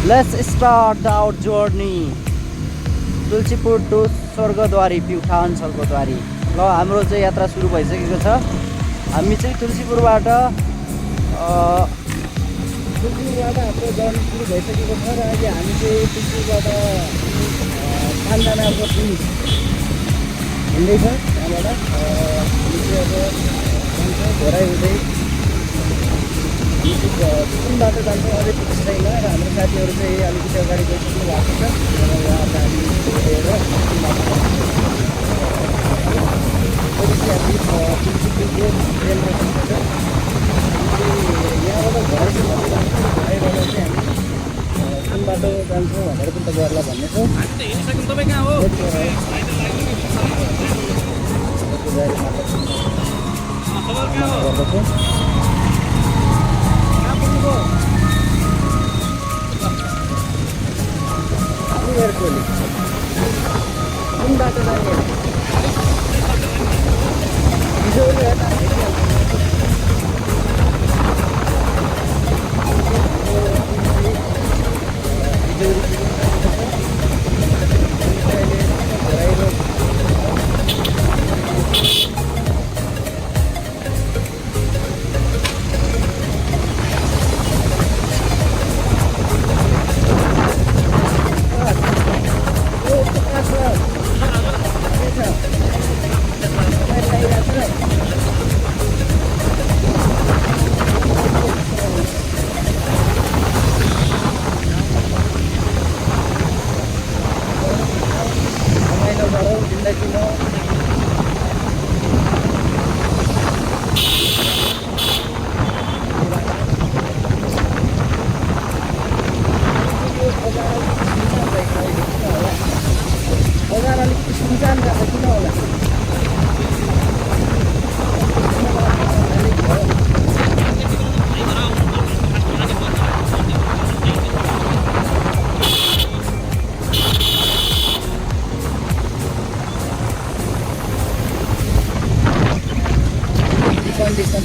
Let's start our journey. Tulsipur to Swargadwari Pyuthan Swargadwari. ल हाम्रो चाहिँ यात्रा सुरु भइसकेको छ। हामी चाहिँ तुलसीपुरबाट हाम्रो जर्नी सुरु भइसकेको छ र अहिले हामी चाहिँ तुलसीपुरबाट पाँचजनाको टिम हिँड्दैछ। त्यहाँबाट हामी चाहिँ अब जान्छौँ घोराइ हुँदै। कुन बाटो जान्छौँ अझै फिक्स छैन र हाम्रो साथीहरू चाहिँ अलिकति अगाडि गइसक्नु भएको छ। उहाँ हामी हेरेर यहाँबाट घरबाट चाहिँ हामी कुन बाटो जान्छौँ भनेर पनि त गर्ला भन्ने छौँ। तपाईँ कहाँ हो? कुन बाटो जाने बजार अलिक सुनसान गएको किन होला? कन्डिसन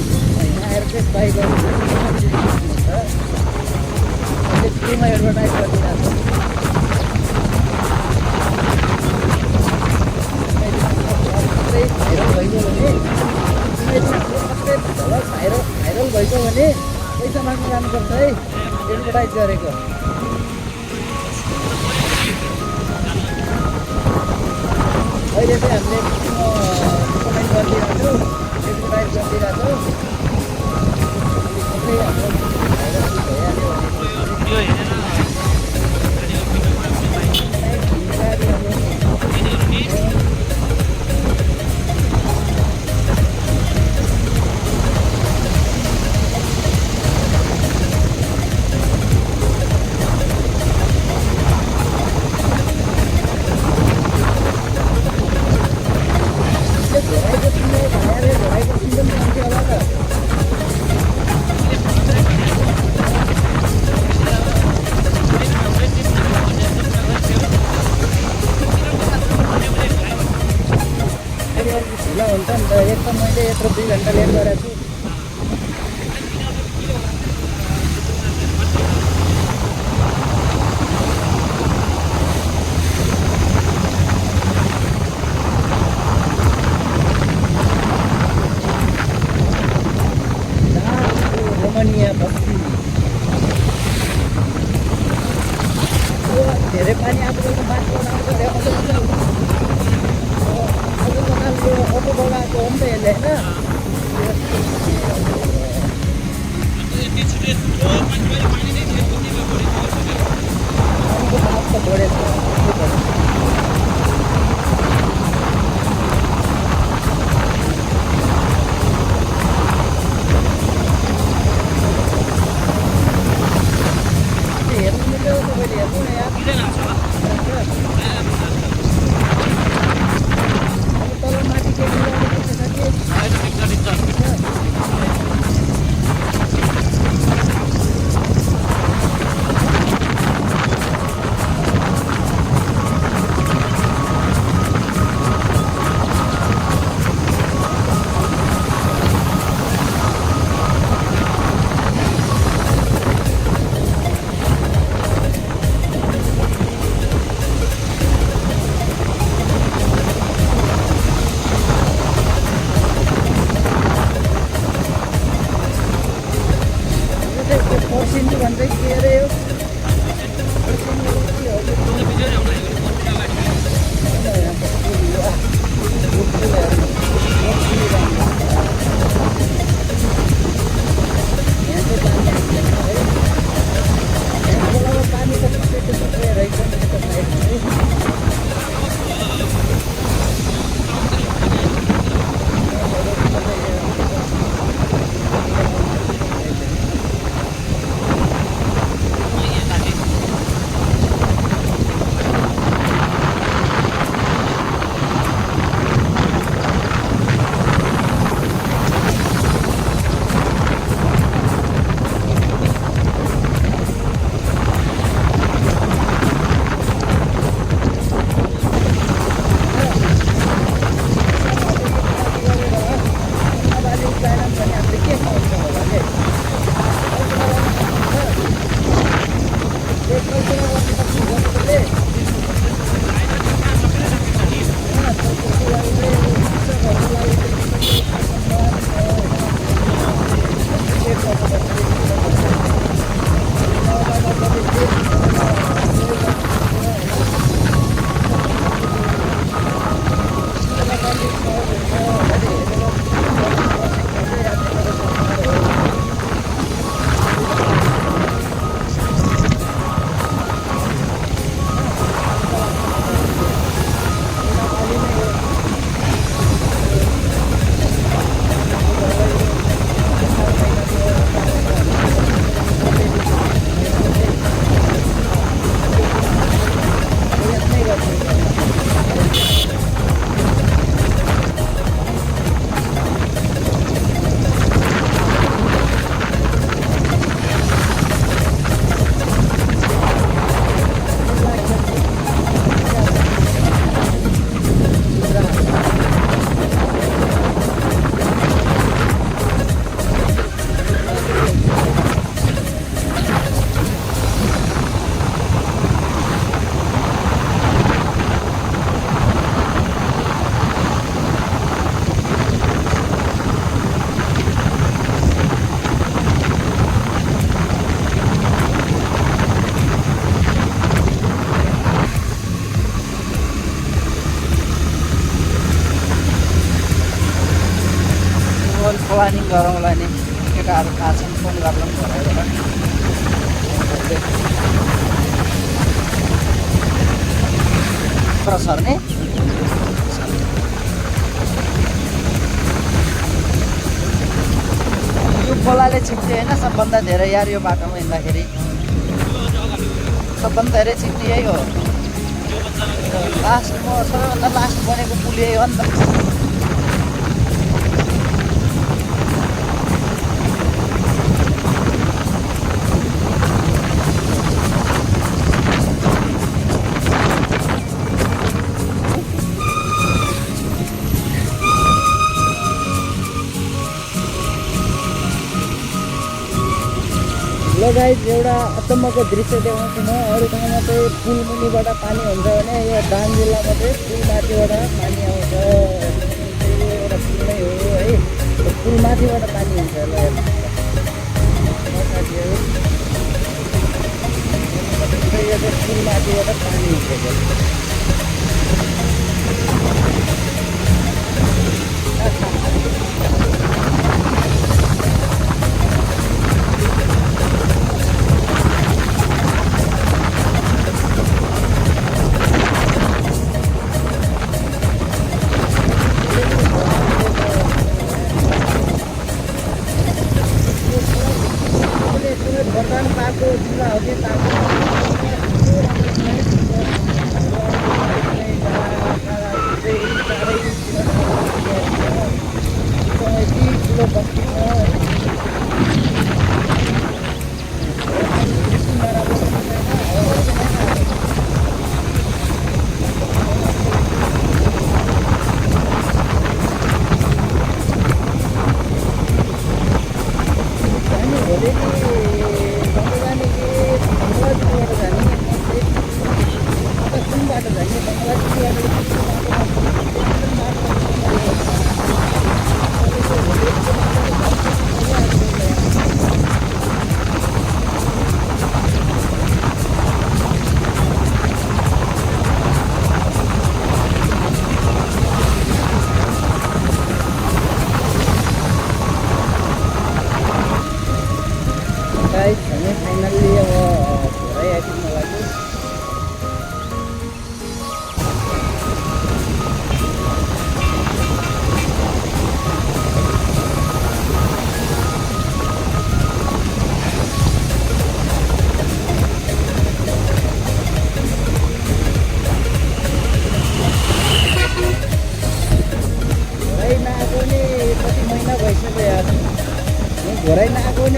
आएर चाहिँ बाइक फ्रीमा एडभर्टाइज गरिदिरहेको छ। भाइरल भइगयो भने पैसा माग्नु जानुपर्छ है, एडभर्टाइज गरेको। अहिले चाहिँ हामीले कमेन्ट गरिदिरहेको छौँ, एडभर्टाइज गरिदिरहेको छौँ। हाम्रो भाइरल भइहाल्यो भने हुन्छ नि त। एक त मैले यत्रो 2 घन्टा लेट गरेको छु। रोमानिया बस्ती धेरै पानी आएको बाटो बनाउनु पर्यो। अटो लगाएको हो नि त यसले होइन। हेर्नु मिल्यो तपाईँले हेर्नु न यार। तल माथि के प्लानिङ गरौँला नि केटाहरू थाहा छन् फोन गर्नु घरबाट सर्ने यो खोलाले छिप्ने होइन सबभन्दा धेरै यार यो बाटोमा हिँड्दाखेरि सबभन्दा धेरै छिप्ने यही हो लास्टमा सबैभन्दा लास्ट बनेको पुल यही हो नि त गाइस एउटा अचम्मको दृश्य देखाउँछु म अरू ठाउँमा चाहिँ पुल मुनिबाट पानी हुन्छ भने यो दाङ जिल्लामा चाहिँ पुल माथिबाट पानी आउँछ एउटा पुल नै हो है पुल माथिबाट पानी हुन्छ ल साथीहरू यो चाहिँ पुल माथिबाट पानी हुन्छ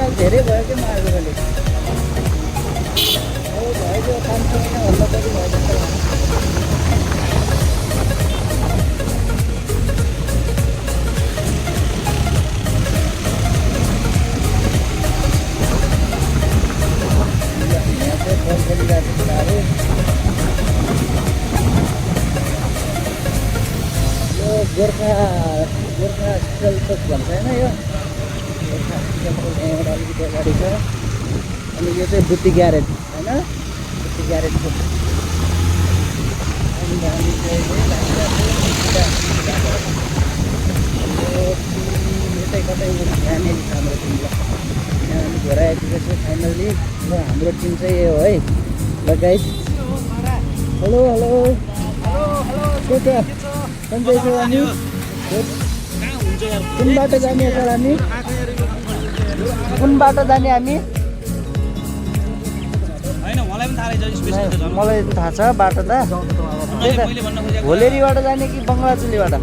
महिना धेरै भयो कि मार्नु मैले भयो 5 महिनाभन्दा बढी भयो जस्तो गोर्खा स्टिल चोक भन्छ होइन यो गोर्खा स्टिल चोक यहाँबाट अलिकति अगाडि छ अनि यो चाहिँ बुद्धि ग्यारेज होइन बुद्धि ग्यारेजको अनि हामी चाहिँ यतै कतै जाने हाम्रो टिमलाई यहाँ हामी घर आइपुगेको छु फाइनल्ली र हाम्रो टिम चाहिँ यो है ल गाइस हेलो हेलो के छ सन्चै छौ हामी कुन बाटो जाने सर हामी कुन बाटो जाने हामी मलाई थाहा छ बाटो त होलेरीबाट जाने कि बङ्गलाचुलीबाट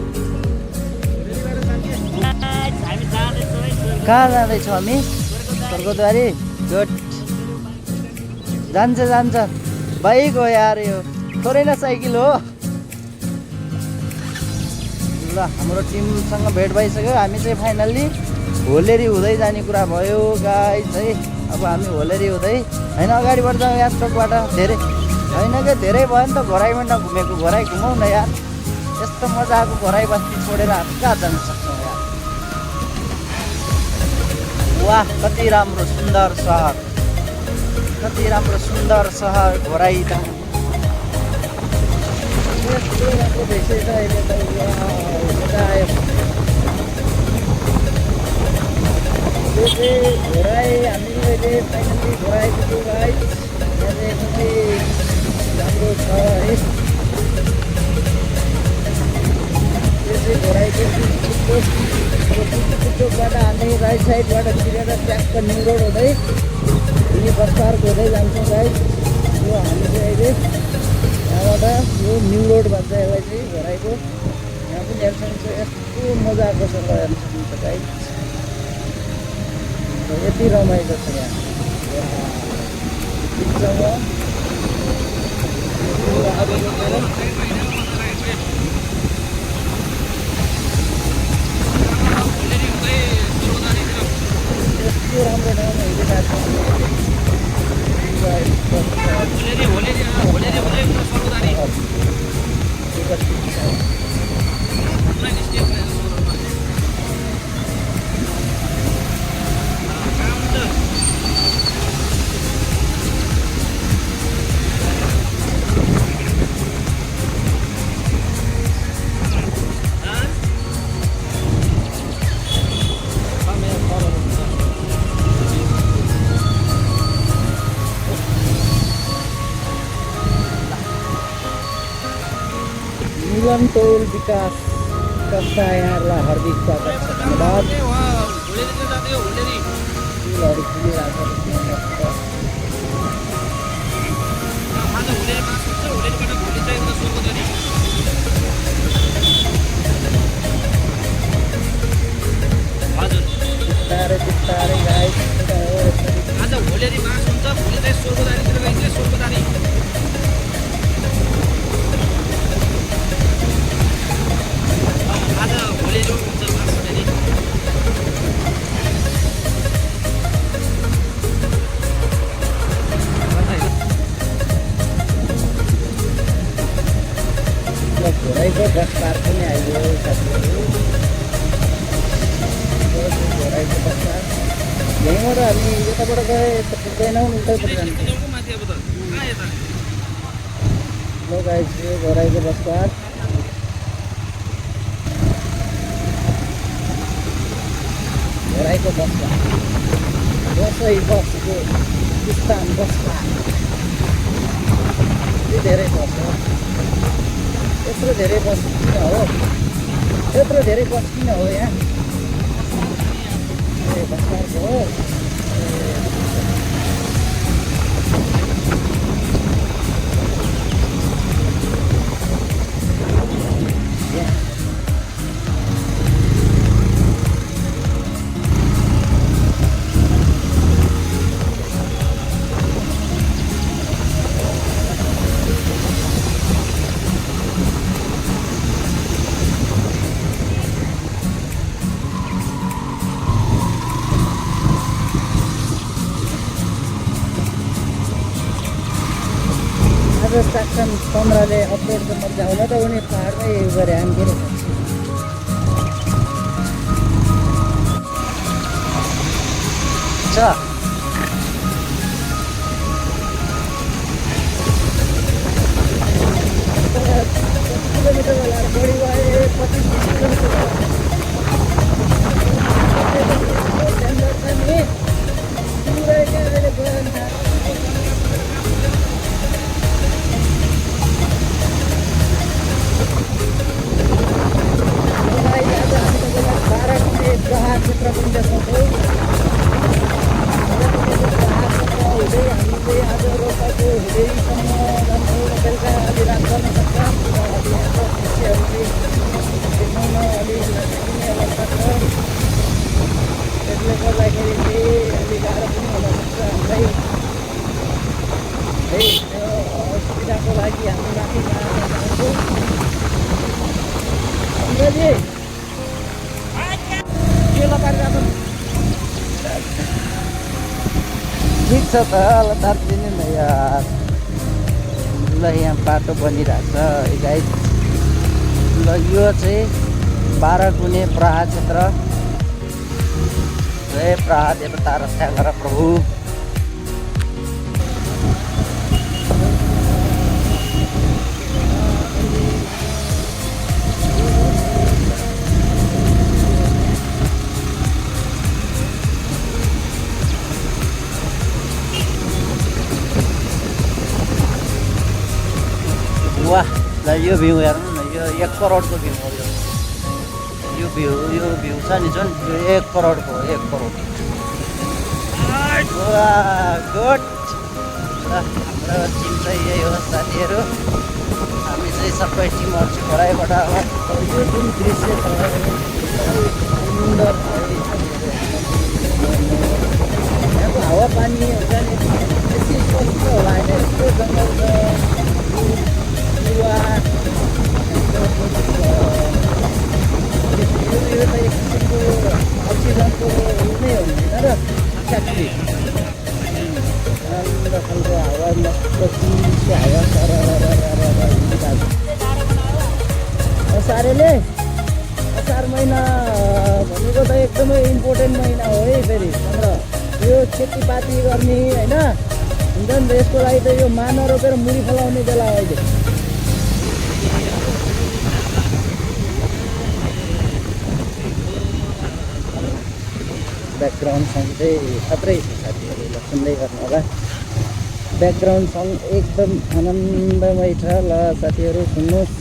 कहाँ जाँदैछौँ हामी स्वर्गद्वारी गुड जान्छ बाइक हो यार यो थोरै न साइकल हो ल हाम्रो टिमसँग भेट भइसक्यो हामी चाहिँ फाइनल्ली होलेरी हुँदै जाने कुरा भयो गाइस है अब हामी होलेरी हुँदै होइन अगाडि बढ्दा यार चोकबाट धेरै होइन क्या धेरै भयो नि त घराइमा नघुमेको घराइ घुमाउ न यार यस्तो मजाको घराइ बस्ती छोडेर हामी कहाँ जान सक्छौँ यार वाह कति राम्रो सुन्दर सहर कति राम्रो सुन्दर सहर घराइ त यस्तो राम्रो भइसकेछ अहिले त मजा आयो यो चाहिँ घोराइ हामी अहिले फाइनल्ली घोराइपुग्यो गाइस यहाँ चाहिँ एकदमै राम्रो छ है यो चाहिँ घोराइको चोकबाट हामी राइट साइडबाट तिरेर ट्र्याक्क न्यु रोड हुँदै हामी बस्तारको हुँदै जान्छौँ गाइस यो हामी चाहिँ अहिले यहाँबाट यो न्यु रोड भन्छ यसलाई चाहिँ घोराइको यहाँ पनि हेर्न सक्नुहुन्छ यस्तो मजाको छ हेर्न सक्नुहुन्छ गाइस यति रमाइलो छ यहाँ यस्तो राम्रो ठाउँमा हिँडिरहेको मिलन टोल विकास कस्ता यहाँहरूलाई हार्दिक स्वागत छ धन्यवाद फुलहरू फुलिरहेको बिस्तारै गाई आज होलेरी मास हुन्छ भोलि चाहिँ स्वर्गदारीतिर गइन्छ स्वर्गदारी आज होलेरी हुन्छ मास होलेरी घोराइको बस पार्क पनि आइयो साथीहरू घोराइको बस पार्क यहीँबाट हामी यताबाट गए त पुग्दैनौँ उतैपट्टि जान्छ ल गाइस यो घोराइको बस पार्क घोराइको बस पार्क बसै बसको स्थान बस पार्क धेरै बस हो यत्रो धेरै बस किन हो यत्रो धेरै बस किन हो यहाँ ए बस पार्क हो सेक्सन 15ले अपलोड गर्नु हुन त उनी पाहाडमै गरे हामी छ किलोमिटर होला बढी भयो 25 किलोमिटर प्रहार क्षेत्र पनि देखाउँछौँ हुँदै हामीले आज रोपाको हुँदैसम्म जान्छौँ बेलुका अलि रात गर्न सक्छ अब यहाँको दृश्यहरूले देखाउन अलिक नसकिने अवस्था छ त्यसले गर्दाखेरि चाहिँ अलि गाह्रो पनि हुनसक्छ हामीलाई है त्यो असुविधाको लागि हामी माथि जान चाहन्छौँ अङ्ग्रेजी ठिक छ त ल तार्दिनु न यार ल यहाँ बाटो बनिरहेछ गाइड ल यो चाहिँ 12 गुणे प्रहार क्षेत्र जय प्रहार देवता रक्षा गर प्रभु वाह ल यो भ्यू हेर्नु न यो 1 करोडको भ्यू हो यो भ्यू छ नि जुन यो 1 करोडको हो 1 करोड वाह गुड ल हाम्रो टिम चाहिँ यही हो साथीहरू हामी चाहिँ सबै टिमहरू चाहिँ घरैबाट यो जुन दृश्य छ सुन्दर यहाँको हावापानी हुन्छ नि यति स्वच्छ होला होइन यस्तो जङ्गल छ यो त एक किसिमको अक्सिजनको नै हो होइन र फ्याक्ट्री राम्रो खालको हावा मस्त चिसो हावा असार महिना भनेको त एकदमै इम्पोर्टेन्ट महिना हो है फेरि हाम्रो यो खेतीपाती गर्ने होइन हुन्छ नि त यसको लागि त यो माना रोपेर मुरी फलाउने बेला हो अहिले ब्याकग्राउन्ड सङ चाहिँ खत्रै छ साथीहरू सुन्दै गर्नु होला ब्याकग्राउन्ड सङ एकदम आनन्दमय छ ल साथीहरू सुन्नुहोस्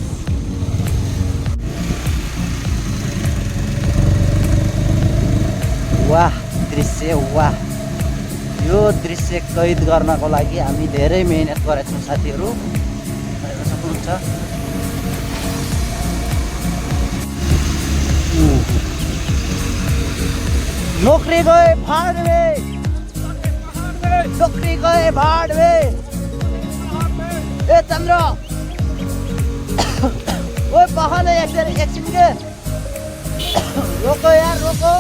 वाह दृश्य वाह यो दृश्य कैद गर्नको लागि हामी धेरै मेहनत गरेका छौँ साथीहरू हेर्न सक्नुहुन्छ नौकरी गए भाड़ में नौकरी गए भाड़ में ए चंद्र वो बहाने एक के रोको यार रोको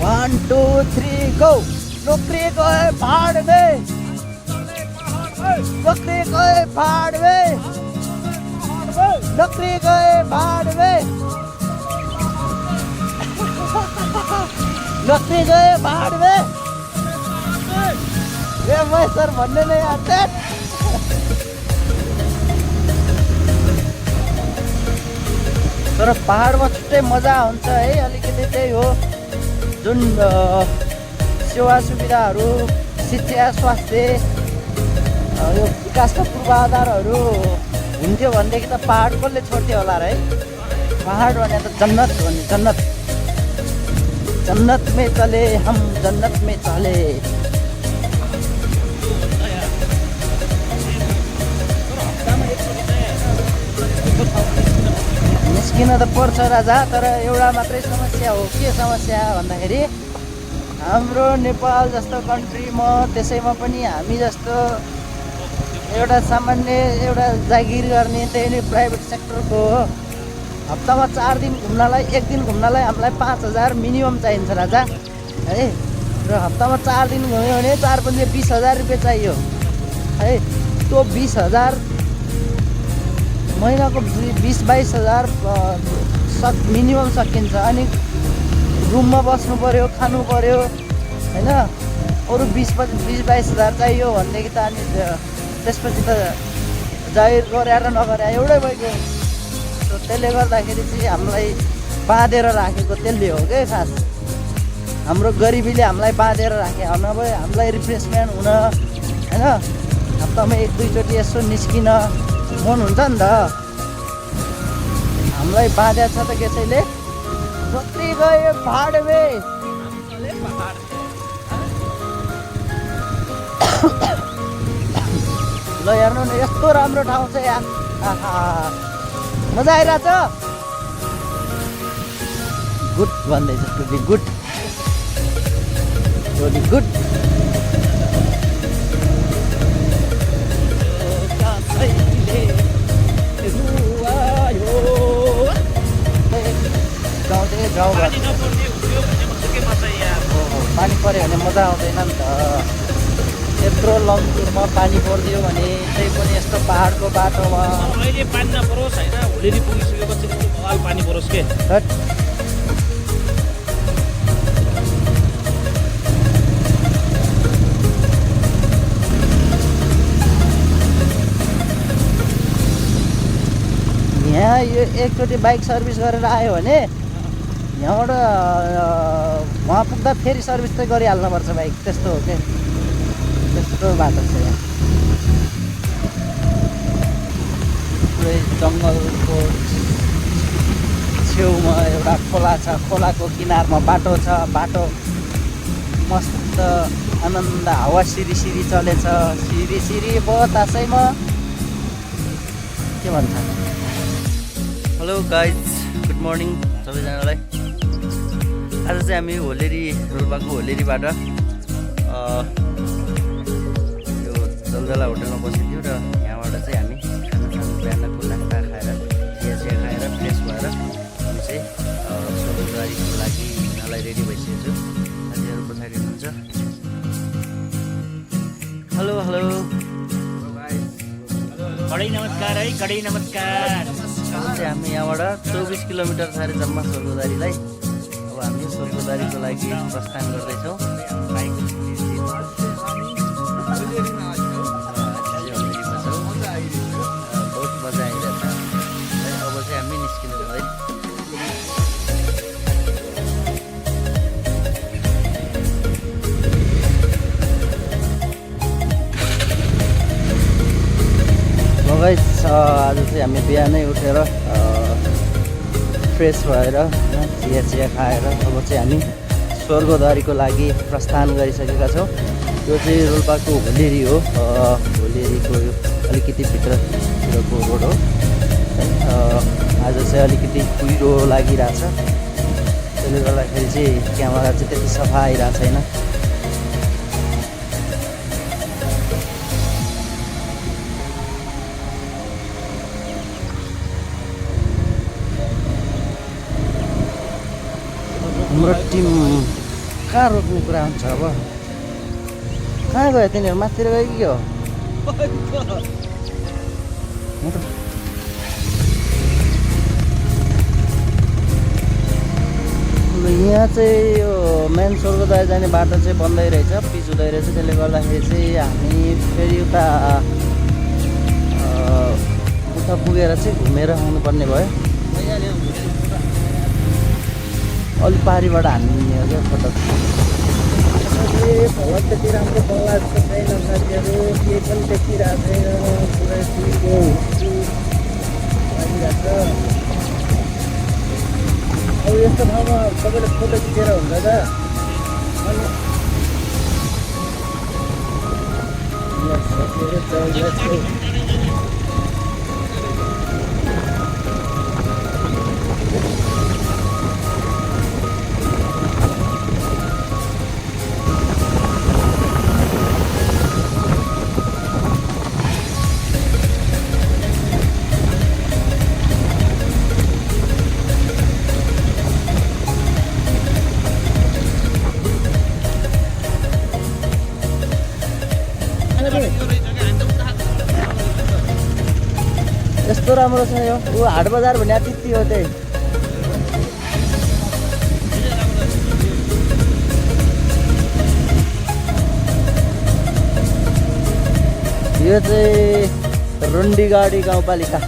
वन टू थ्री गो नौकरी गए भाड़ में नौकरी गए भाड़ में नौकरी गए भाड़ में नौकरी गए भाड़ में ये मैं सर भन्ने नहीं आते तर पहाडमा छुट्टै मजा हुन्छ है अलिकति त्यही हो जुन सेवा सुविधाहरू शिक्षा स्वास्थ्य यो विकासका पूर्वाधारहरू हुन्थ्यो भनेदेखि त पहाड कसले छोड्थ्यो होला र है पहाड भने त जन्नत हो नि जन्नत जन्नत में चले हम जन्नत में चले निस्किन त पर्छ राजा तर एउटा मात्रै समस्या हो के समस्या भन्दाखेरि हाम्रो नेपाल जस्तो कन्ट्रीमा त्यसैमा पनि हामी जस्तो एउटा सामान्य एउटा जागिर गर्ने त्यही नै प्राइभेट सेक्टरको हप्तामा 4 दिन घुम्नलाई 1 दिन घुम्नलाई हामीलाई 5000 मिनिमम चाहिन्छ राजा है र हप्तामा 4 दिन गयो भने 4 पनि 20,000 रुपियाँ चाहियो है। त्यो 20,000 महिनाको 20-22,000 मिनिमम सकिन्छ। अनि रुममा बस्नु पऱ्यो, खानु पऱ्यो होइन, अरू 20-22,000 चाहियो भनेदेखि त अनि त्यसपछि त जागिर गरे र नगरे एउटै भइगयो। त्यसले गर्दाखेरि चाहिँ हामीलाई बाँधेर राखेको त्यसले हो क्या खास। हाम्रो गरिबीले हामीलाई बाँधेर राखे हो, नभए हामीलाई रिफ्रेसमेन्ट हुन होइन हप्तामा 1-2 चोटि यसो निस्किन मन हुन्छ नि त। हामीलाई बाँधेको छ त कसैले। जति गयो भाडवे ल हेर्नु न यस्तो राम्रो ठाउँ छ यार। मजा आइरहेछ। गुड भन्दैछ, to be good, to be good. गाउँ पानी पऱ्यो भने मजा आउँदैन नि त। यत्रो लङ टुरमा पानी परिदियो भने त्यही पनि यस्तो पाहाडको बाटोमा अहिले पानी नपरोस् होइन, होलेरी पुगिसकेपछि भवाल पानी परोस् के। यहाँ यो एकचोटि बाइक सर्भिस गरेर आयो भने यहाँबाट वहाँ पुग्दा फेरि सर्भिस चाहिँ गरिहाल्नुपर्छ बाइक। त्यस्तो हो क्या, त्यस्तो बाटो छ यहाँ। पुरै जङ्गलको छेउमा एउटा खोला छ, खोलाको किनारमा बाटो छ। बाटो मस्त आनन्द, हावा सिरी चलेछ, सिरी बतासैमा। के भन्छ? हेलो गाइज, गुड मर्निङ सबैजनालाई। आज चाहिँ हामी होलेरी, रोल्पाको होलेरीबाट यो जलजला होटलमा बसेको थियौँ र यहाँबाट चाहिँ हामी बिहानको नास्ता खाएर चिया खाएर फ्रेस भएर हामी चाहिँ सोलुबारीको लागि हिँड्नलाई रेडी भइसकेको छु। साथीहरू पछाडि हुनुहुन्छ। हेलो हेलो कडै नमस्कार है, कडै नमस्कार। चाहिँ हामी यहाँबाट 24 किलोमिटर छ अरे जम्मा सोलुबारीलाई। अब हामी सोलुबारीको लागि प्रस्थान गर्दैछौँ। बहुत मजा आइरहेछ। अब चाहिँ हामी निस्किन्छौँ है। गाइस आज चाहिँ हामी बिहानै उठेर फ्रेस भएर चिया खाएर अब चाहिँ हामी स्वर्गद्वारीको लागि प्रस्थान गरिसकेका छौँ। यो चाहिँ रोल्पाको होलेरी हो। होलेरीको अलिकति भित्रतिरको रोड हो। आज चाहिँ अलिकति कुहिरो लागिरहेछ, त्यसले गर्दाखेरि चाहिँ क्यामेरा चाहिँ त्यति सफा आइरहेको छैन। हाम्रो टिम कहाँ रोक्ने कुरा हुन्छ? अब कहाँ गयो तिनीहरू? माथितिर गयो कि के हो? यहाँ चाहिँ यो मेन स्वर्गद्वार जाने बाटो चाहिँ बन्दै रहेछ, पिच हुँदै रहेछ। त्यसले गर्दाखेरि चाहिँ हामी फेरि उता पुगेर चाहिँ घुमेर आउनुपर्ने भयो। अलिक पारीबाट हान्ने हो क्या फोटो। भगवान् त्यति राम्रो बङ्गला जस्तो छैन साथीहरू, केही पनि देखिरहेको छैन। पुरै फुलको लागिरहेको छ। अब यस्तो ठाउँमा तपाईँले फोटो खिचेर हुन्छ त। अनि कस्तो राम्रो छ यो ऊ हाट बजार भने त्यति हो त्यही यो चाहिँ रुन्डीगाडी गाउँपालिका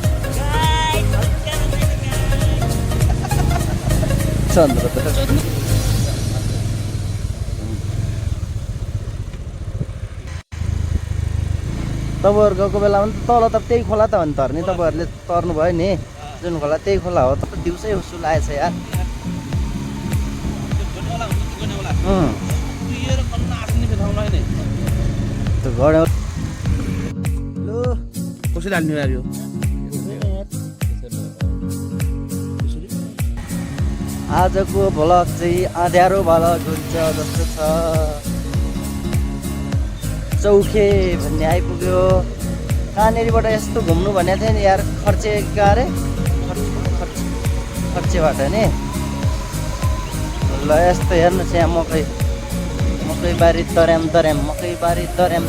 चन्द्र तपाईँहरू गएको बेलामा त तल त त्यही खोला त हो नि तर्ने तपाईँहरूले तर्नु भयो नि जुन खोला त्यही खोला हो त दिउँसै उसु लागेछ यार गड्यो लु कसरी हाल्ने यार यो आजको भ्लग चाहिँ अँध्यारो भ्लग हुन्छ जस्तो छ चौखे भन्ने आइपुग्यो कहाँनिरबाट यस्तो घुम्नु भनेको थियो नि यार खर्चे गाह्रै खर्चेबाट नि ल यस्तो हेर्नुहोस् यहाँ मकै बारी तर्याम मकै बारी तर्याम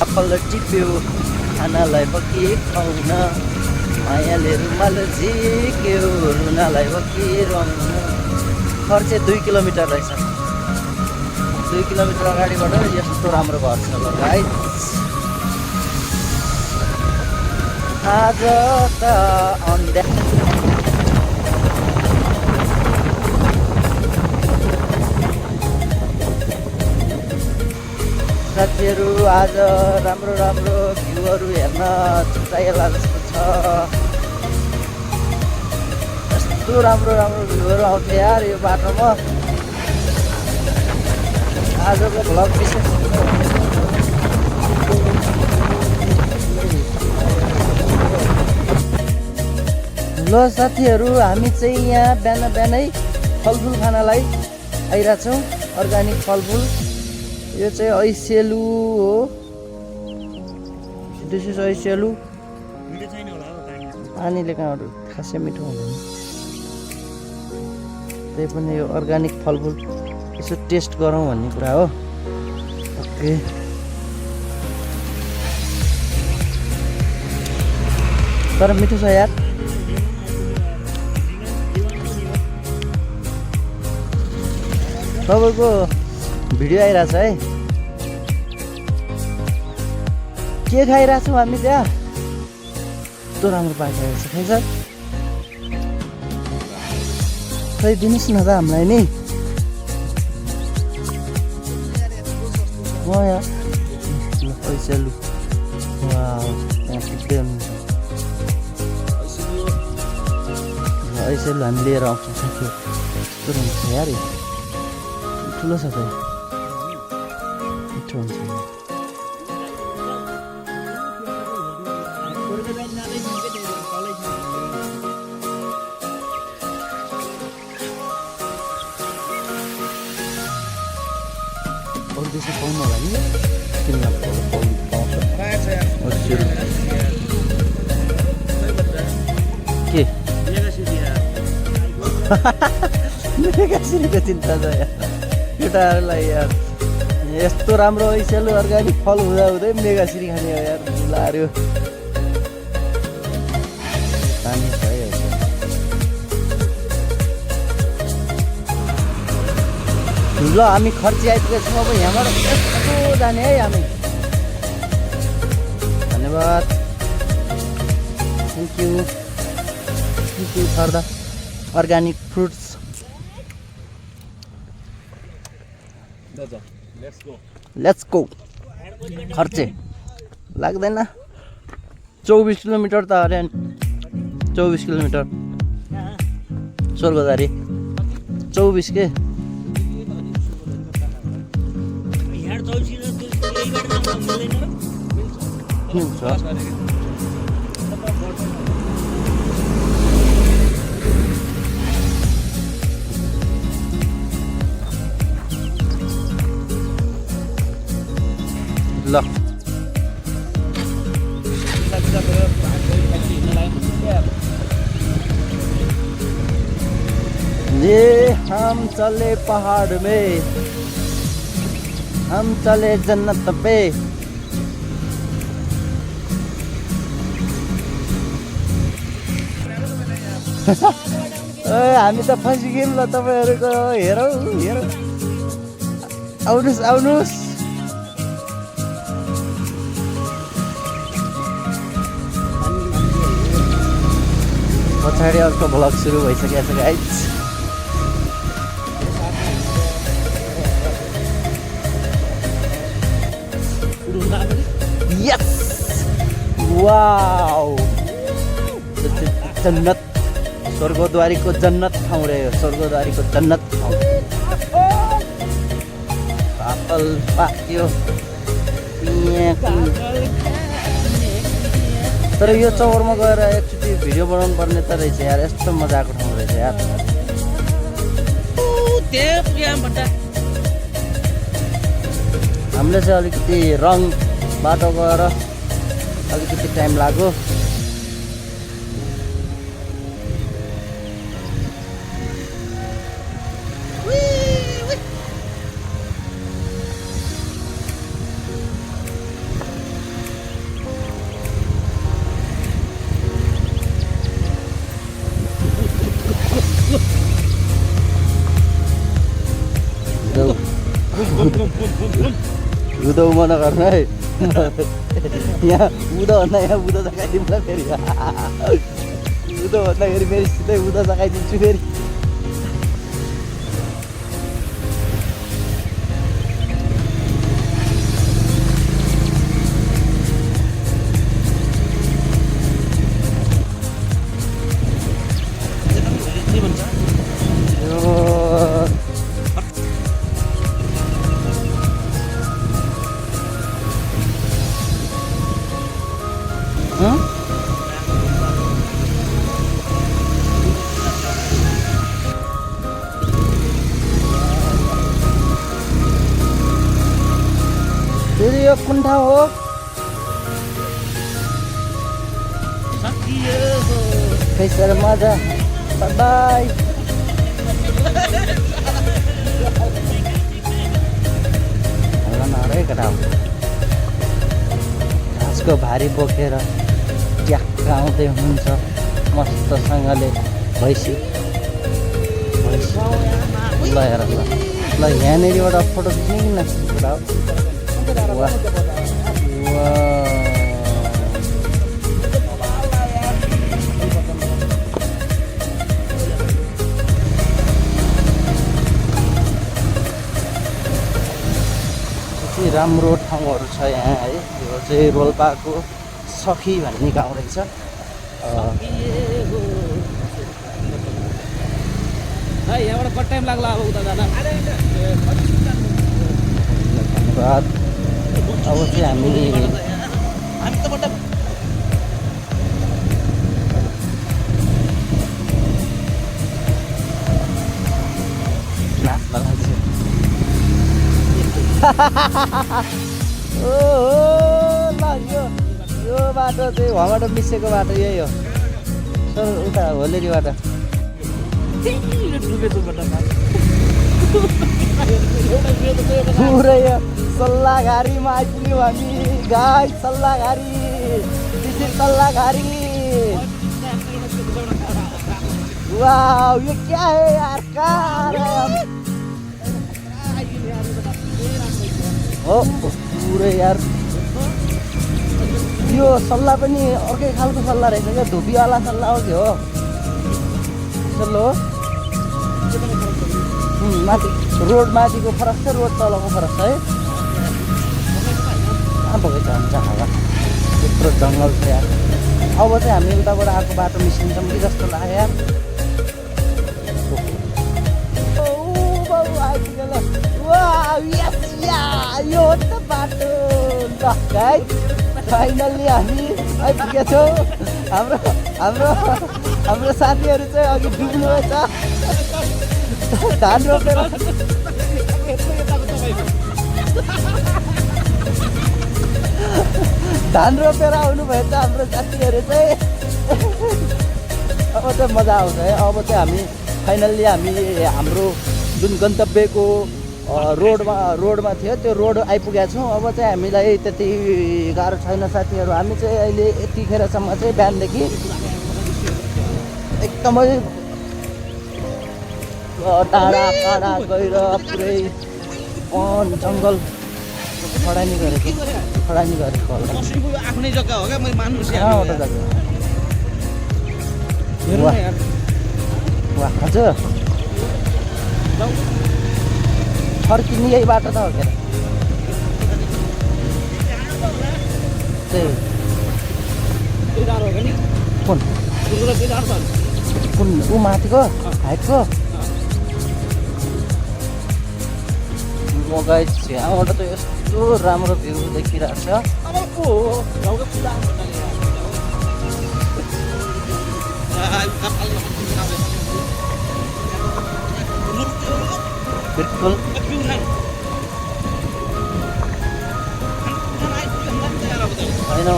अपल टिप्यो खानालाई बकी खुवाउन मायाले रुमाल झिक्यो रुनालाई बकी रुवाउन खर्चे 2 किलोमिटर रहेछ 2 किलोमिटर अगाडिबाट यस्तो राम्रो घर छ ल गाइस आज त साथीहरू आज राम्रो भ्यूहरू हेर्न छुट्याइला जस्तो छ यस्तो राम्रो भ्यूहरू आउँछ यार यो बाटोमा आजको भ्लग विशेष ल साथीहरू हामी चाहिँ यहाँ बिहानै फलफुल खानलाई आइरहेछौँ अर्ग्यानिक फलफुल यो चाहिँ ऐसेलु हो दिस इज ऐसेलु पानीले कहाँबाट खासै मिठो हुँदैन त्यही पनि यो अर्ग्यानिक फलफुल यसो टेस्ट गरौँ भन्ने कुरा हो ओके तर मिठो छ यार तपाईँको भिडियो आइरहेछ है के खाइरहेछौँ हामी त्यहाँ यस्तो राम्रो पाइरहेको छ खाइछ खै दिनुहोस् न त हामीलाई नि यहाँ पैसा लु यहाँ पुग्दै हुनुहुन्छ ऐसे लु हामी लिएर आउँछौँ साथी यस्तो राम्रो छ यार ठुलो छ त मिठो हुन्छ अरू देश पाउनु होला नि किन के मेगासिरीको चिन्ता छ यार केटाहरूलाई यार यस्तो राम्रो ऐसेलु अर्ग्यानिक फल हुँदै मेगासिरी खाने हो यार भुलार्यो पानी छ है ल हामी खर्ची आइपुगेको छौँ अब यहाँबाट यस्तो जाने है हामी धन्यवाद thank you for the organic fruits let's go खर्चे लाग्दैन 24 किलोमिटर त अरे 24 किलोमिटर स्वर्गदारी 24 के ल ये हम चले पहाड़ में, हम चले जन्नत पे। हामी त फसिगयौँ ल तपाईँहरूको। हेरौँ हेरौँ, आउनुहोस् आउनुहोस्। पछाडि अर्को भ्लग सुरु भइसकेको छ गाइज। यस, वाउ, जन्नत, स्वर्गद्वारीको जन्नत ठाउँ रे यो, स्वर्गद्वारीको जन्नत ठाउँ। पापल पाक्यो तर यो चौरमा गएर एकचोटि भिडियो बनाउनु पर्ने त रहेछ यार। यस्तो मजाको ठाउँ रहेछ यार। हामीले चाहिँ अलिकति रङ बाटो गएर अलिकति टाइम लाग्यो। उदो मना गर्नु है, यहाँ उदो भन्दा यहाँ उदो जगाइदिउँ ल फेरि। उदो भन्दाखेरि फेरि सिधै उदो जगाइदिन्छु फेरि। फेरि यो कुन ठाउँ हो? सर मजा, बाई। घाँसको भारी बोकेर ट्याक्क आउँदै हुनुहुन्छ मस्तसँगले भैँसी। ल हेर ल, ल यहाँनिरबाट फोटो खिच्ने कि न? वाह कति राम्रो ठाउँहरू छ यहाँ है। यो चाहिँ रोल्पाको सखी भन्ने गाउँ रहेछ। यहाँबाट कति टाइम लाग्ला अब उता जान? धन्यवाद। अब चाहिँ हामी नाच्न लाग्छ। ओहो ल, यो बाटो चाहिँ वहाँबाट मिसेको बाटो यही हो सर, उता होलेरीबाट। पुरै सल्लाहघारीमा आइपुग्यौँ हामी गाई। सल्लाहघारी, सल्लाहघारी। वाह, ये क्या है यार? कार हो पुरै यार। यो सल्लाह पनि अर्कै खालको सल्लाह रहेछ क्या, धुपीवाला सल्लाह हो कि हो? चल्लो माथि रोड माथिको फरक छ, रोड तलको फरक छ है। कहाँ बगैँचा हुन्छ होला, यत्रो जङ्गल छ यार। अब चाहिँ हामी उताबाट आएको बाटो मिसिन्छौँ कि जस्तो लाग्यो यार। आइपुग्यो ल। यो हो त बाटो ल गाइस। फाइनल्ली हामी आइपुगेका छौँ। हाम्रो साथीहरू चाहिँ अघि डुब्नु रहेछ। धान रोपेर आउनुभएछ हाम्रो साथीहरू चाहिँ। अब चाहिँ मजा आउँछ है। अब चाहिँ हामी फाइनल्ली हामी हाम्रो जुन गन्तव्यको रोडमा थियो त्यो रोड आइपुगेका छौँ। अब चाहिँ हामीलाई त्यति गाह्रो छैन साथीहरू। हामी चाहिँ अहिले यतिखेरसम्म चाहिँ बिहानदेखि एकदमै टाढा टाढा गएर पुरै वन जङ्गल खडानी गरेको होला। आफ्नै जग्गा हो क्या, मैले मान्नु कहाँबाट जग्गा वाह हजुर फर्किने यही बाटो त हो क्या कुन कुन ऊ माथिको हाइटको म गाइस यहाँबाट त यस्तो राम्रो भ्यू देखिरहेको छ। बिल्कुल होइन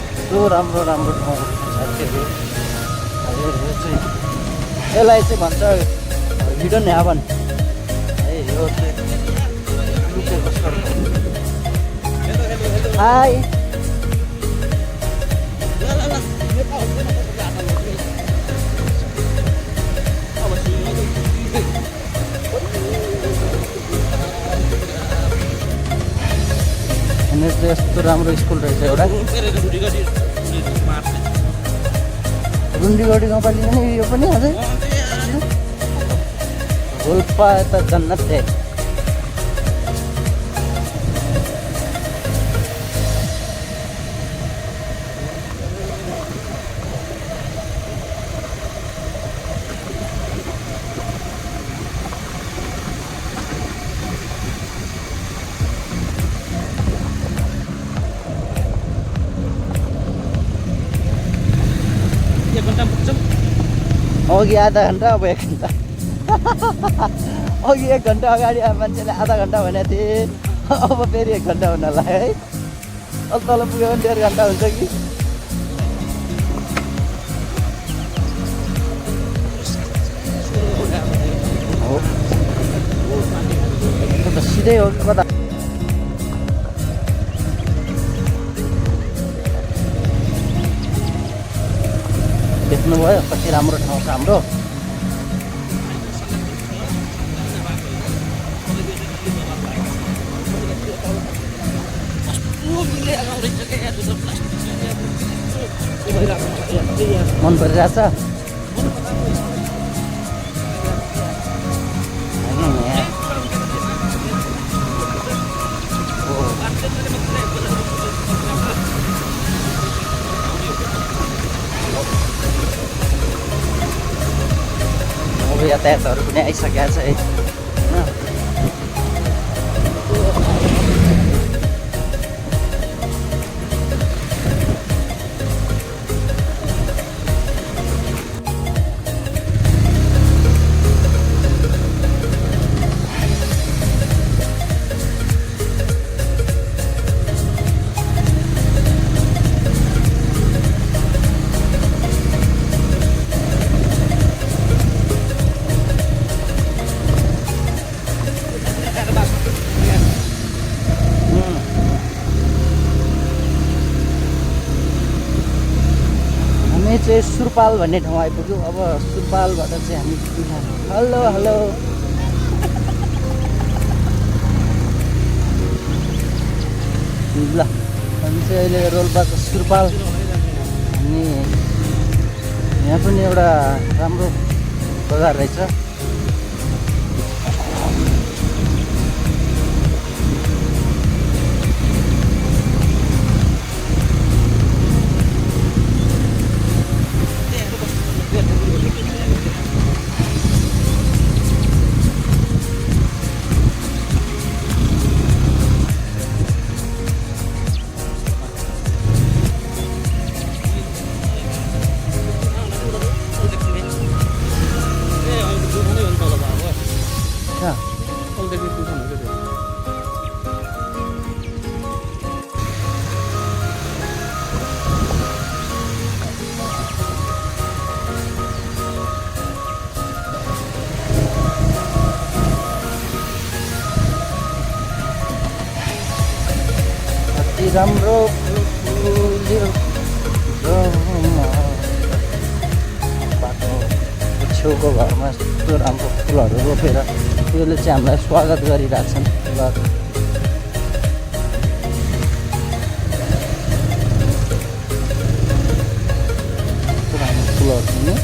यस्तो राम्रो राम्रो ठाउँ साथीहरू। यसलाई चाहिँ भन्छ हिडन हेभन है। यो चाहिँ हाई यस्तो राम्रो स्कुल रहेछ एउटा रुन्डीगढी गाउँपालिका नि यो पनि अझै रोल्पा त जन्नत है। अघि आधा घन्टा अब 1 घन्टा अघि 1 घन्टा अगाडि मान्छेले आधा घन्टा भनेको थिएँ, अब फेरि 1 घन्टा हुन लाग्यो है। अब तल पुग्यो भने 1.5 घन्टा हुन्छ कि। हो त सिधै हो कि कता देख्नुभयो कति राम्रो ठाउँ छ हाम्रो। मन परिरहेछ अब यातायातहरू पनि आइसकेको छ है। चाहिँ सुरपाल भन्ने ठाउँ आइपुग्यौँ। अब सुरपालबाट चाहिँ हामी हेलो हेलो ल हामी चाहिँ अहिले रोल्पाको सुरपाल अनि यहाँ पनि एउटा राम्रो बजार रहेछ। कति राम्रो फुल्यो बाटो छेउको घरमा यस्तो राम्रो फुलहरू रोपेर त्यसले चाहिँ हामीलाई स्वागत गरिरहेछन्। ल फुलहरू नि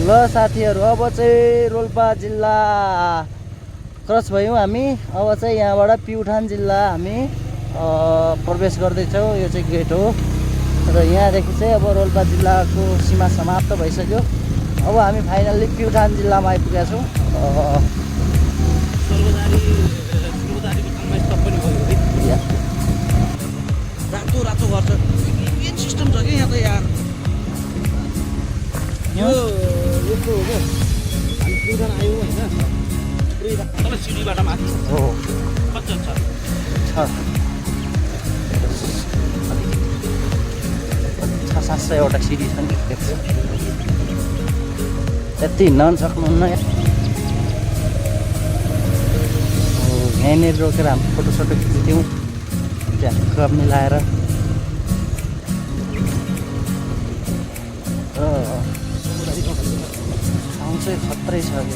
ल साथीहरू, अब चाहिँ रोल्पा जिल्ला क्रस भयौँ हामी। अब चाहिँ यहाँबाट प्युठान जिल्ला हामी प्रवेश गर्दैछौँ। यो चाहिँ गेट हो र यहाँदेखि चाहिँ अब रोल्पा जिल्लाको सीमा समाप्त भइसक्यो। अब हामी फाइनल्ली प्युठान जिल्लामा आइपुगेका छौँ। रातो रातो घर छ, के सिस्टम छ कि यहाँ त यार। यो यस्तो हो हामी प्युठान आयौँ होइन, तल सिडीबाट माथि हो कति छ 600-700वटा सिडी छन् कि देख्छ। यति हिँड्न पनि सक्नुहुन्न। यहाँनिर रोकेर हामी फोटोसोटो खिच्थ्यौँ झ्याक्क मिलाएर। ठाउँ चाहिँ खत्रै छ कि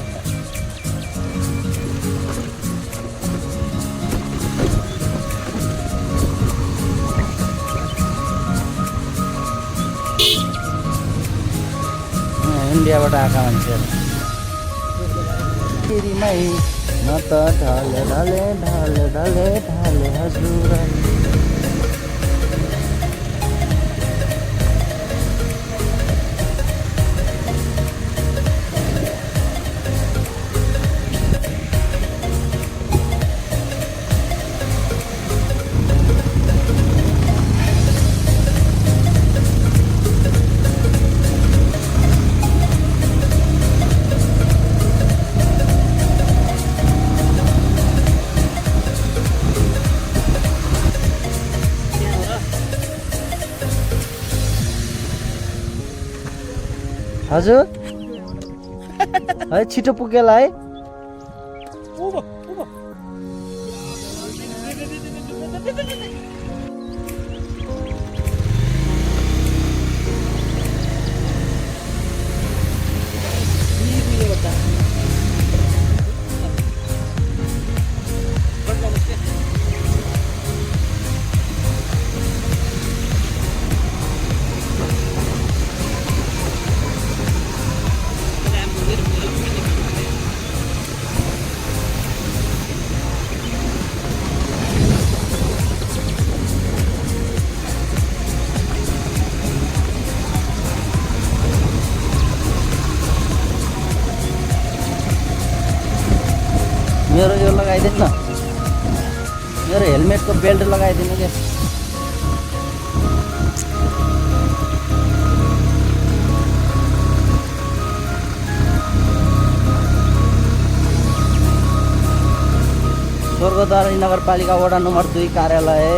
इन्डियाबाट आएका मान्छेहरू फेरिमै न त ढले ढले ढले ढले ढले हजुर। हजुर है छिटो पुगेला है। मेरो यो लगाइदिनु न, मेरो हेलमेटको बेल्ट लगाइदिनु क्या। स्वर्गद्वार नगरपालिका वडा नम्बर 2 कार्यालय।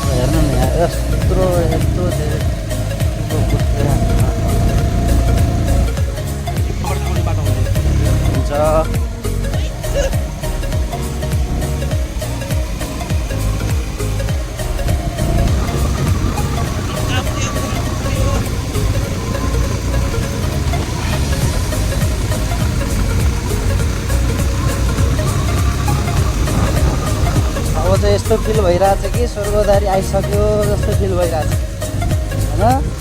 हेर्नु न यहाँ यत्रो यत्रो धेरै हुन्छ। अब चाहिँ यस्तो फिल भइरहेछ कि स्वर्गद्वारी आइसक्यो जस्तो फिल भइरहेछ होइन।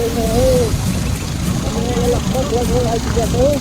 चढ्दैछौँ है। हामी लगभग आइपुगेका छौँ।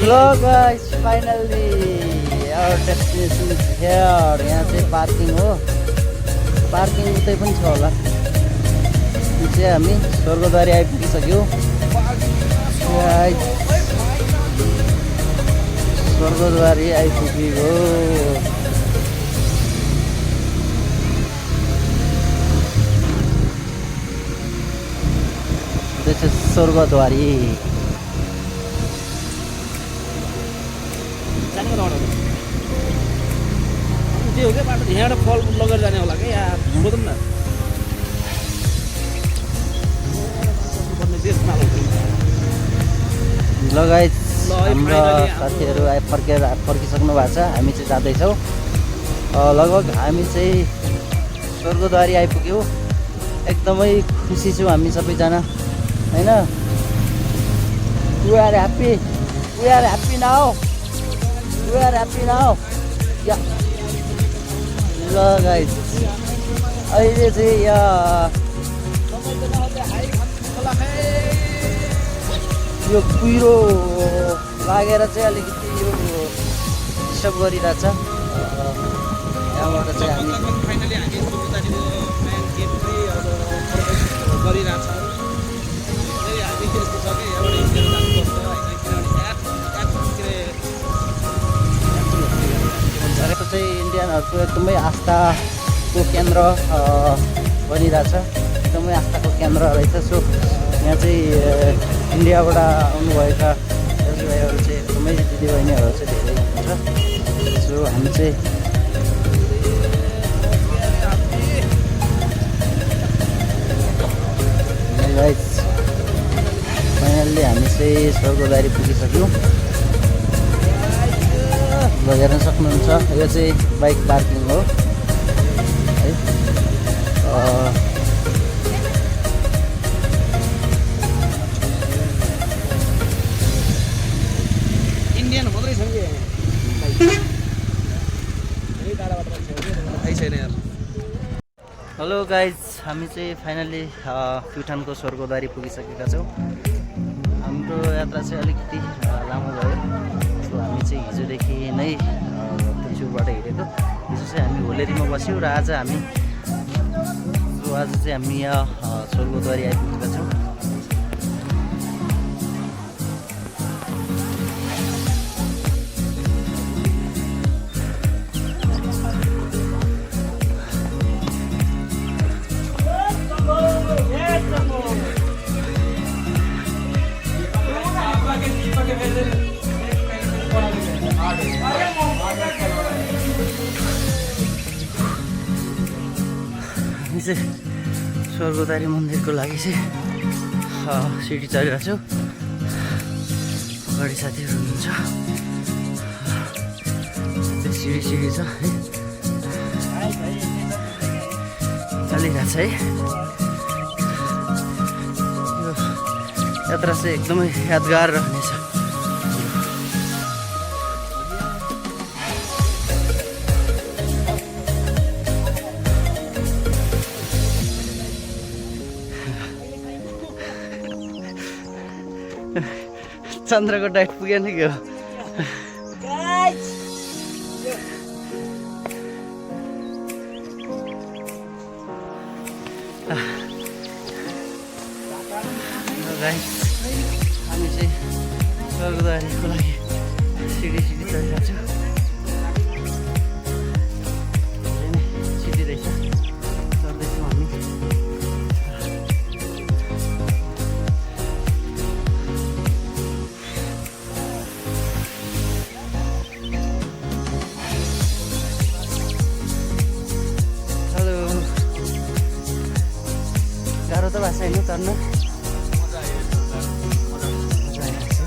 Hello guys, finally our destination is here. यहाँ चाहिँ पार्किङ हो। पार्किङ उतै पनि छ होला। यो चाहिँ हामी स्वर्गद्वारी आइपुगिसक्यो। स्वर्गद्वारी आइपुग्यो। This is Swargadwari. त्यो हो क्या बाटो यहाँबाट फल लगेर जाने होला क्या यार सोधौँ न ल गाइस हाम्रो साथीहरू फर्किसक्नु भएको छ। हामी चाहिँ जाँदैछौँ। लगभग हामी चाहिँ स्वर्गद्वारी आइपुग्यौँ। एकदमै खुसी छु हामी सबैजना हैन। We are happy. We are happy now. We are happy now. Yeah. ल गाइस अहिले चाहिँ यो कुहिरो लागेर चाहिँ अलिकति यो डिस्टर्ब गरिरहेछ। यहाँबाट चाहिँ हामी फाइनली हामी स्वर्गद्वारीको मेन गेट चाहिँ अब गरिरहेछ। हामी त्यस्तो छ कि यहाँबाट हिँडेर जानुपर्छ होइन किनभने गरेको चाहिँ इन्डियनहरूको एकदमै आस्थाको केन्द्र बनिरहेछ। एकदमै आस्थाको केन्द्र रहेछ। सो यहाँ चाहिँ इन्डियाबाट आउनुभएका दाजुभाइहरू चाहिँ एकदमै दिदीबहिनीहरू चाहिँ धेरै हुनुहुन्छ। सो हामी चाहिँ गाइस फाइनल्ली हामी चाहिँ स्वर्गद्वारी पुगिसक्यौँ। हेर्न सक्नुहुन्छ यो चाहिँ बाइक पार्किङ हो है। इन्डियन मात्रै छ कि थाहै छैन यार। हेलो गाइज हामी चाहिँ फाइनली प्युठानको स्वर्गद्वारी पुगिसकेका छौँ। हाम्रो यात्रा चाहिँ अलिकति लामो भयो। सो हामी चाहिँ हिजोदेखि नै पुल्चुरबाट हिँडेको। हिजो चाहिँ हामी होलेरीमा बस्यौँ र आज चाहिँ हामी यहाँ स्वर्गद्वारी आइपुगेका छौँ। हामी चाहिँ स्वर्गद्वारी मन्दिरको लागि चाहिँ सिडी चढिरहेको छु। अगाडि साथीहरू हुनुहुन्छ। त्यो सिडी छ है। चलिरहेको छ है। यो यात्रा चाहिँ एकदमै यादगार रहनेछ। चन्द्रको डाइट पुगेन कि हो। हामी चाहिँ स्वर्गद्वारीको लागि सिडी चढिरहेको छु। सिडी रहेछ चढ्दैछौँ हामी। गाह्रो त भएको छैन तर्न मजा आयो मजा आइरहेको छ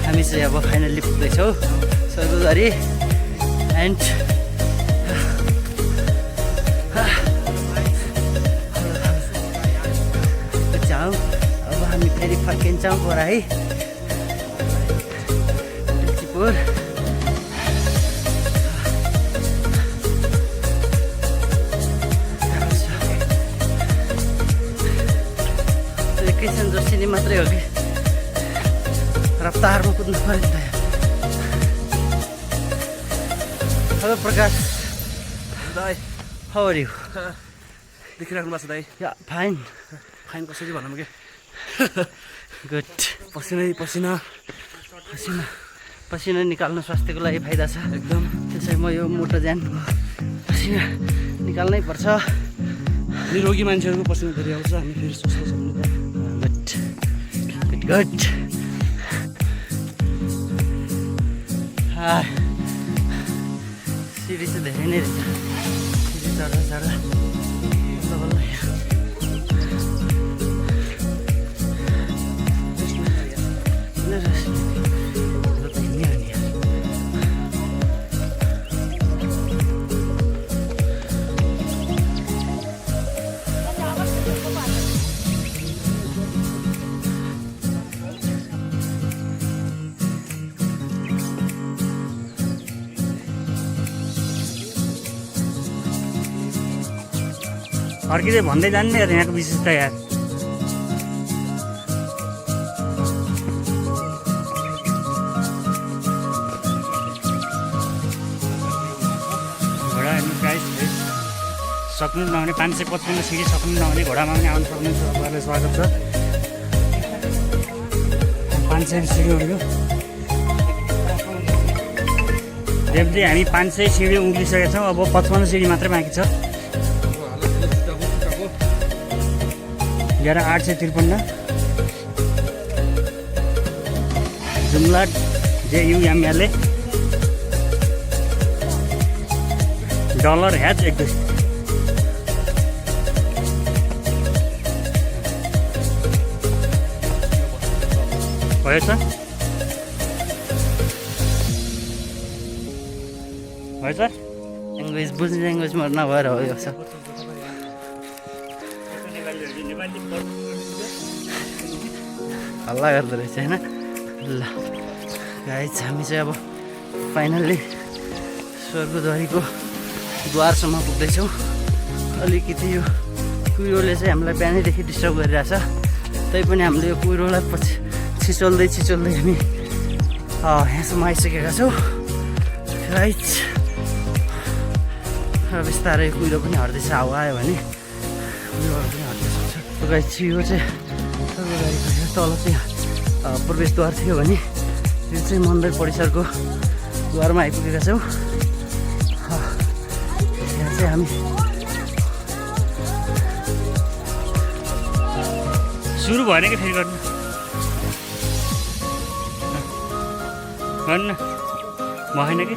हामी चाहिँ अब फाइनल्ली पुग्दैछौँ स्वर्गद्वारी एन्ड जाउँ अब हामी फेरि फर्किन्छौँ बोराई तुलसीपुर कृष्ण जोशी मात्रै हो कि रफ्तारमा कुद्नु पर्यो त हेलो प्रकाश दाइ हाउ आर यु देखिराख्नु भएको छ दाइ फाइन फाइन कसरी भनौँ कि गुड पसिनै पसिना पसिना पसिना निकाल्नु स्वास्थ्यको लागि फाइदा छ एकदम त्यसै म यो मोटो ज्यान पसिना निकाल्नै पर्छ निरोगी मान्छेहरूको पसिना धेरै आउँछ हामी फेरि स्वस्थ छौँ नि त गुड गुड सिडी चाहिँ धेरै नै रहेछ सिडी चढ्दा चढ्दा बल्ल बल्ल अर्किँदै भन्दै जाने यार यहाँको विशेषता यार घोडा हेर्नु गाइस सक्नु नहुने 555 सिडी सक्नु नहुने घोडामा पनि आउनु सक्नुहुन्छ तपाईँलाई स्वागत छ 500 सिडी हो देब्रे हामी 500 सिडी उक्लिसकेका छौँ अब 55 सिडी मात्रै बाँकी छ 11853 जुम्ला JUMLA डलर ह्याच 1 भयो त भयो सर ल्याङ्ग्वेज बुझ्ने ल्याङ्ग्वेजमा नभएर हो यो सब हल्ला गर्दो रहेछ होइन ल गाइस हामी चाहिँ अब फाइनल्ली स्वर्गद्वारीको द्वारसम्म पुग्दैछौँ अलिकति यो कुहिरोले चाहिँ हामीलाई बिहानैदेखि डिस्टर्ब गरिरहेछ तैपनि हामीले यो कुहिरोलाई पछि छिचोल्दै हामी यहाँसम्म आइसकेका छौँ गाइस र बिस्तारै कुहिरो पनि हट्दैछ हावा आयो भने कुहिरोहरू पनि हट्न सक्छ गाइस यो चाहिँ स्वर्गद्वारीको तल चाहिँ प्रवेशद्वार थियो भने यो चाहिँ मन्दिर परिसरको द्वारमा आइपुगेका छौँ यहाँ चाहिँ हामी सुरु भएन कि फेरि गर्नु गर्नु भएन कि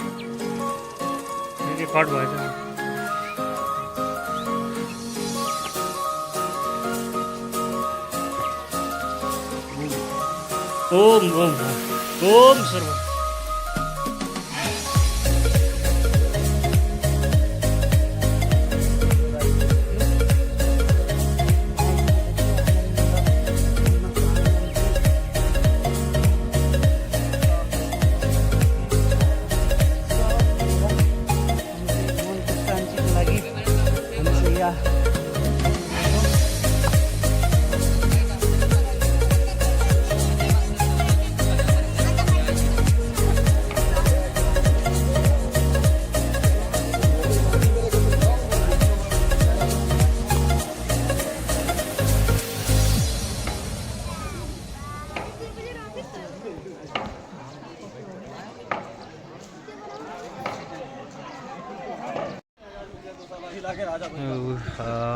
फेरि कट भएछ ओम ओम ओम सर्व शान्तिको लागि हामी चाहिँ यहाँ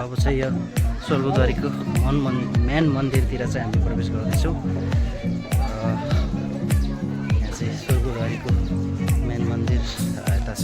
अब चाहिँ यो स्वर्गद्वारीको मेन मन्दिरतिर चाहिँ हामी प्रवेश गर्दैछौँ। यहाँ चाहिँ स्वर्गद्वारीको मेन मन्दिर यता छ।